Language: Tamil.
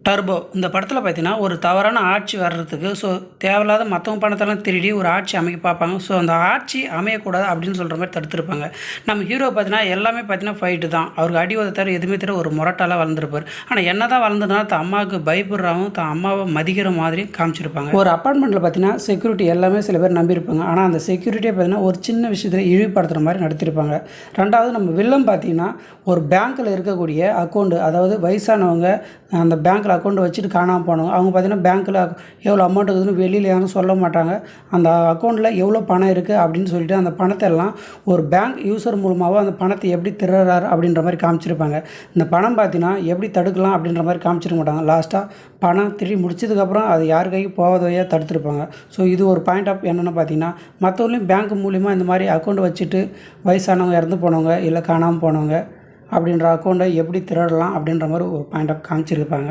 டர்போ இந்த படத்தில் பார்த்தீங்கன்னா ஒரு தவறான ஆட்சி வர்றதுக்கு தேவையில்லாத மற்றவங்க பணத்தெல்லாம் திருடி ஒரு ஆட்சி அமைக்க பார்ப்பாங்க. அந்த ஆட்சி அமையக்கூடாது அப்படின்னு சொல்கிற மாதிரி தடுத்துருப்பாங்க. நம்ம ஹீரோ பார்த்தீங்கன்னா எல்லாமே பார்த்தீங்கன்னா ஃபைட்டு தான். அவருக்கு அடி உதத்தாரு எதுவுமே தெரியல, ஒரு முரட்டாலாம் வளர்ந்துருப்பார். ஆனால் என்ன தான் வளர்ந்துனாலும் தன் அம்மாவுக்கு பயப்படுறாவும் தன் அம்மாவை மதிக்கிற மாதிரி காமிச்சிருப்பாங்க. ஒரு அப்பார்ட்மெண்ட்டில் பார்த்தீங்கன்னா செக்யூரிட்டி எல்லாமே சில பேர் நம்பியிருப்பாங்க. ஆனால் அந்த செக்யூரிட்டியை பார்த்தீங்கன்னா ஒரு சின்ன விஷயத்தில் இழிவுபடுத்துகிற மாதிரி நடத்திருப்பாங்க. ரெண்டாவது நம்ம வில்லன் பார்த்தீங்கன்னா ஒரு பேங்க்கில் இருக்கக்கூடிய அக்கௌண்ட்டு, அதாவது வயசானவங்க அந்த பேங்க்கில் அக்கௌண்ட் வச்சுட்டு காணாமல் போனவங்க, அவங்க பார்த்தீங்கன்னா பேங்க்கில் எவ்வளோ அமௌண்ட் இருக்குதுன்னு வெளியில் யாரும் சொல்ல மாட்டாங்க. அந்த அக்கௌண்ட்டில் எவ்வளோ பணம் இருக்குது அப்படின்னு சொல்லிட்டு அந்த பணத்தை எல்லாம் ஒரு பேங்க் யூசர் மூலமாக அந்த பணத்தை எப்படி திருடுறாரு அப்படின்ற மாதிரி காமிச்சிருப்பாங்க. இந்த பணம் பார்த்தீங்கன்னா எப்படி தடுக்கலாம் அப்படின்ற மாதிரி காமிச்சிருக்க மாட்டாங்க. லாஸ்ட்டாக பணம் திருடி முடிச்சதுக்கப்புறம் அது யார் கைக்கு போவதையாக தடுத்துருப்பாங்க. இது ஒரு பாயிண்ட் ஆஃப் என்னென்னு பார்த்தீங்கன்னா, மற்றவங்களையும் பேங்க் மூலிமா இந்த மாதிரி அக்கௌண்ட் வச்சுட்டு வயசானவங்க இறந்து போனவங்க இல்லை காணாமல் போனவங்க அப்படின்ற அக்கௌண்ட்டை எப்படி திருடலாம் அப்படின்ற மாதிரி ஒரு பாயிண்ட் ஆஃப் காமிச்சிருப்பாங்க.